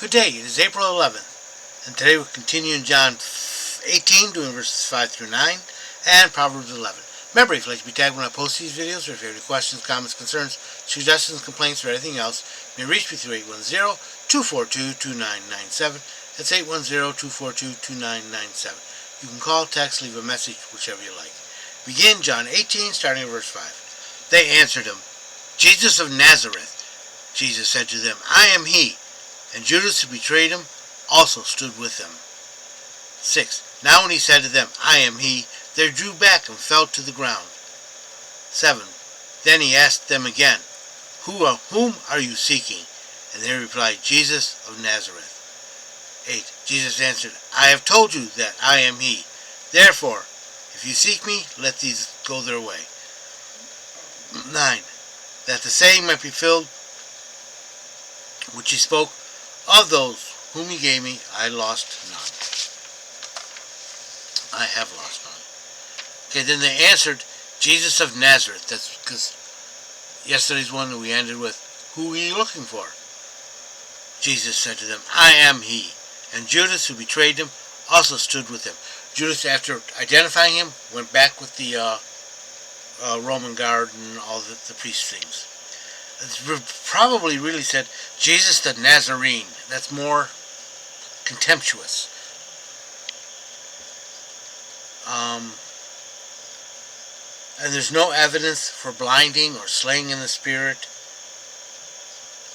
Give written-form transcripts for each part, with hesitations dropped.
Good day, it is April 11th, and today we're continuing John 18, doing verses 5 through 9, and Proverbs 11. Remember, if you'd like to be tagged when I post these videos, or if you have any questions, comments, concerns, suggestions, complaints, or anything else, you may reach me through 810-242-2997. That's 810-242-2997. You can call, text, leave a message, whichever you like. Begin John 18, starting at verse 5. They answered him, Jesus of Nazareth. Jesus said to them, I am he. And Judas, who betrayed him, also stood with them. 6. Now when he said to them, I am he, they drew back and fell to the ground. 7. Then he asked them again, Whom are you seeking? And they replied, Jesus of Nazareth. 8. Jesus answered, I have told you that I am he. Therefore, if you seek me, let these go their way. 9. That the saying might be filled, which he spoke, of those whom he gave me, I lost none. I have lost none. Okay, then they answered, Jesus of Nazareth. That's because yesterday's one that we ended with, who are you looking for? Jesus said to them, I am he. And Judas, who betrayed him, also stood with him. Judas, after identifying him, went back with the Roman guard and all the priest things. It's probably really said, Jesus the Nazarene. That's more contemptuous. And there's no evidence for blinding or slaying in the spirit.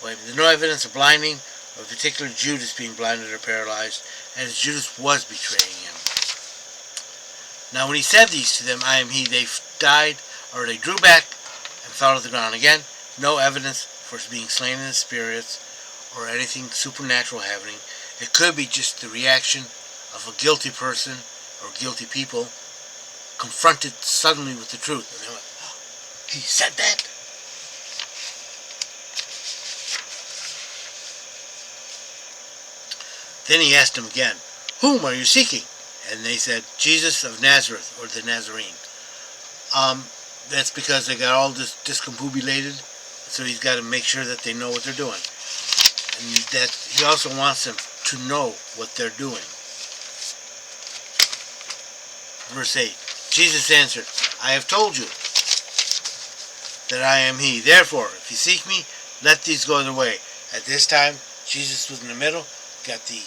There's no evidence of blinding, or a particular Judas being blinded or paralyzed, and Judas was betraying him. Now when he said these to them, I am he, they died, or they drew back and fell to the ground again. No evidence for being slain in the spirits or anything supernatural happening. It could be just the reaction of a guilty person or guilty people confronted suddenly with the truth. And they went, oh, he said that? Then he asked them again, whom are you seeking? And they said, Jesus of Nazareth, or the Nazarene. That's because they got all discombobulated. So he's got to make sure that they know what they're doing. And that he also wants them to know what they're doing. Verse 8. Jesus answered, I have told you that I am he. Therefore, if you seek me, let these go their way. At this time, Jesus was in the middle. Got the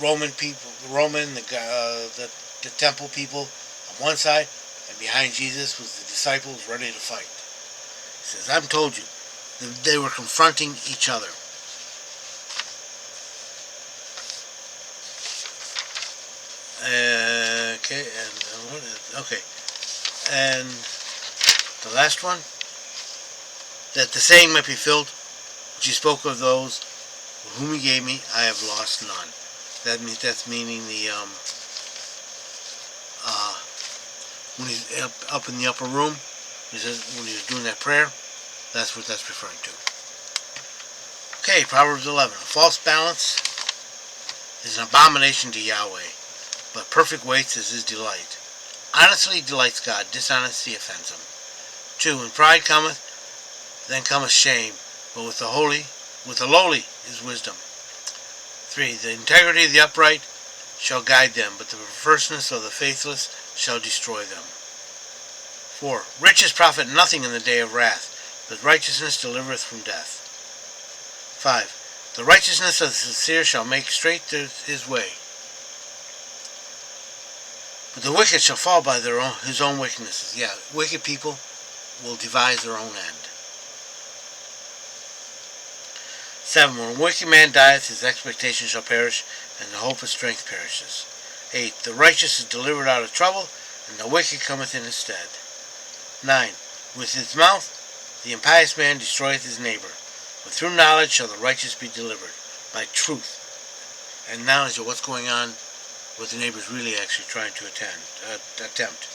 Roman people, the temple people on one side, and behind Jesus was the disciples ready to fight. He says, I've told you. They were confronting each other. And the last one, that the saying might be filled, which he spoke of those whom he gave me, I have lost none. That's meaning the when he's up in the upper room, he says when he was doing that prayer. That's what that's referring to. Okay, Proverbs 11. A false balance is an abomination to Yahweh, but perfect weights is his delight. Honesty delights God, dishonesty offends him. 2. When pride cometh, then cometh shame, but with the lowly is wisdom. 3. The integrity of the upright shall guide them, but the perverseness of the faithless shall destroy them. 4. Riches profit nothing in the day of wrath, but righteousness delivereth from death. 5. The righteousness of the sincere shall make straight his way, but the wicked shall fall by his own wickednesses. Yeah, wicked people will devise their own end. 7. When a wicked man dieth, his expectation shall perish, and the hope of strength perishes. 8. The righteous is delivered out of trouble, and the wicked cometh in his stead. 9. With his mouth the impious man destroyeth his neighbor, but through knowledge shall the righteous be delivered, by truth. And knowledge of what's going on, what the neighbor is really actually trying to attempt.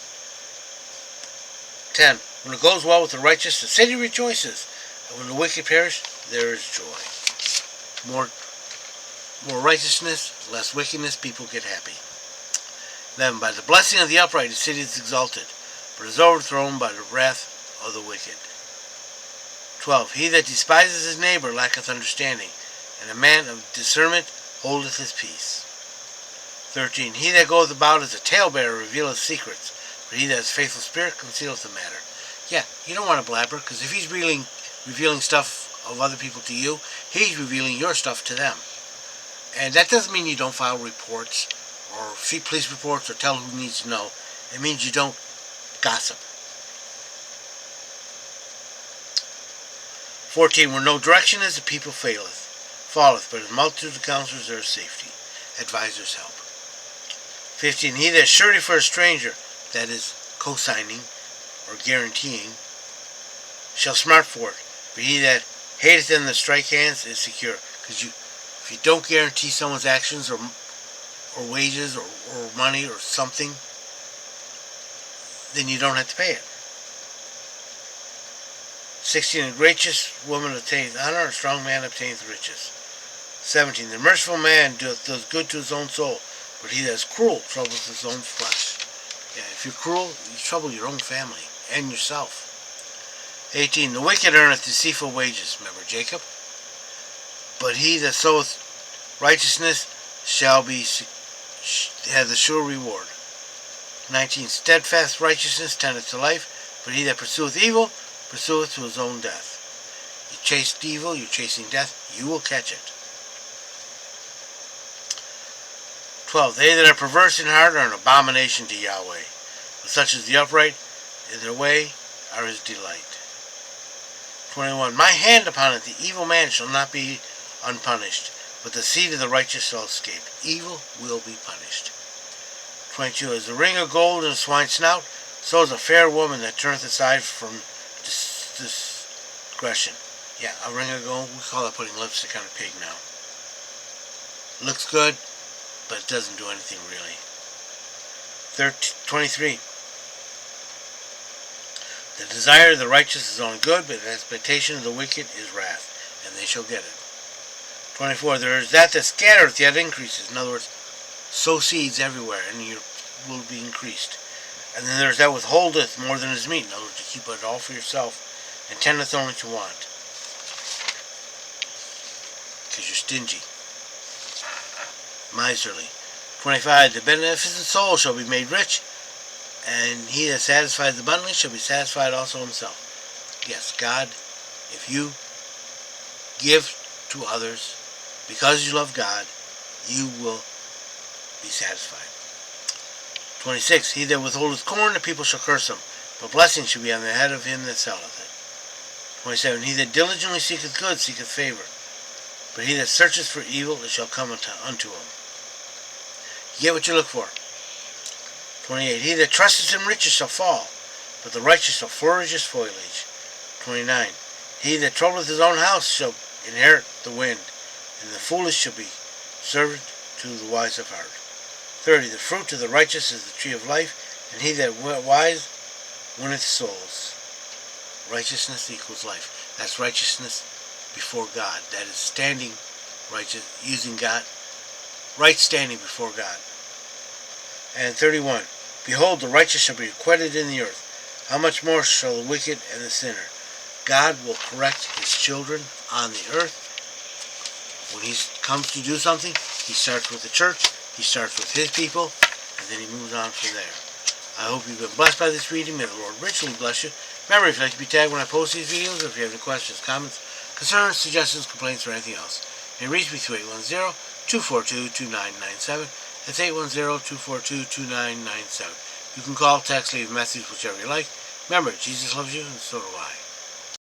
10. When it goes well with the righteous, the city rejoices, and when the wicked perish, there is joy. More righteousness, less wickedness, people get happy. 11. By the blessing of the upright, the city is exalted, but is overthrown by the wrath of the wicked. 12. He that despises his neighbor lacketh understanding, and a man of discernment holdeth his peace. 13. He that goeth about as a talebearer revealeth secrets, but he that is faithful spirit concealeth the matter. Yeah, you don't want to blabber, because if he's revealing stuff of other people to you, he's revealing your stuff to them. And that doesn't mean you don't file reports, or see police reports, or tell who needs to know. It means you don't gossip. 14. Where no direction is, the people falleth, but in multitude of counselors there is safety. Advisors help. 15. He that is surety for a stranger, that is, co-signing or guaranteeing, shall smart for it. But he that hateth them that strike hands is secure. Because if you don't guarantee someone's actions or wages or money or something, then you don't have to pay it. 16. A gracious woman obtaineth honor, and a strong man obtaineth riches. 17. The merciful man does good to his own soul, but he that is cruel troubles his own flesh. Yeah, if you're cruel, you trouble your own family and yourself. 18. The wicked earneth deceitful wages, remember Jacob? But he that soweth righteousness shall have the sure reward. 19. Steadfast righteousness tendeth to life, but he that pursueth evil pursueth to his own death. You chase evil, you're chasing death, you will catch it. 12. They that are perverse in heart are an abomination to Yahweh, but such as the upright in their way are his delight. 21. My hand upon it, the evil man shall not be unpunished, but the seed of the righteous shall escape. Evil will be punished. 22. As the ring of gold in a swine's snout, so is a fair woman that turneth aside from discretion. Yeah, a ring of gold, we call that putting lipstick on a pig now. Looks good, but it doesn't do anything really. 23. The desire of the righteous is only good, but the expectation of the wicked is wrath, and they shall get it. 24. There is that scattereth yet increases. In other words, sow seeds everywhere, and you will be increased. And then there's that withholdeth more than is meet. In other words, you keep it all for yourself, and tendeth only to want, because you're stingy, miserly. 25. The beneficent soul shall be made rich, and he that satisfies abundantly shall be satisfied also himself. Yes, God, if you give to others because you love God, you will be satisfied. 26. He that withholdeth corn, the people shall curse him, but blessing shall be on the head of him that selleth it. 27. He that diligently seeketh good seeketh favor, but he that searcheth for evil, it shall come unto him. You get what you look for. 28. He that trusteth in riches shall fall, but the righteous shall flourish his foliage. 29. He that troubleth his own house shall inherit the wind, and the foolish shall be servant to the wise of heart. 30. The fruit of the righteous is the tree of life, and he that wise winneth souls. Righteousness equals life. That's righteousness before God. That is standing righteous, using God, right standing before God. And 31. Behold, the righteous shall be acquitted in the earth. How much more shall the wicked and the sinner? God will correct his children on the earth. When he comes to do something, he starts with the church, he starts with his people, and then he moves on from there. I hope you've been blessed by this reading. May the Lord richly bless you. Remember, if you'd like to be tagged when I post these videos, or if you have any questions, comments, concerns, suggestions, complaints, or anything else, you may reach me through 810-242-2997. That's 810-242-2997. You can call, text, leave a message, whichever you like. Remember, Jesus loves you, and so do I.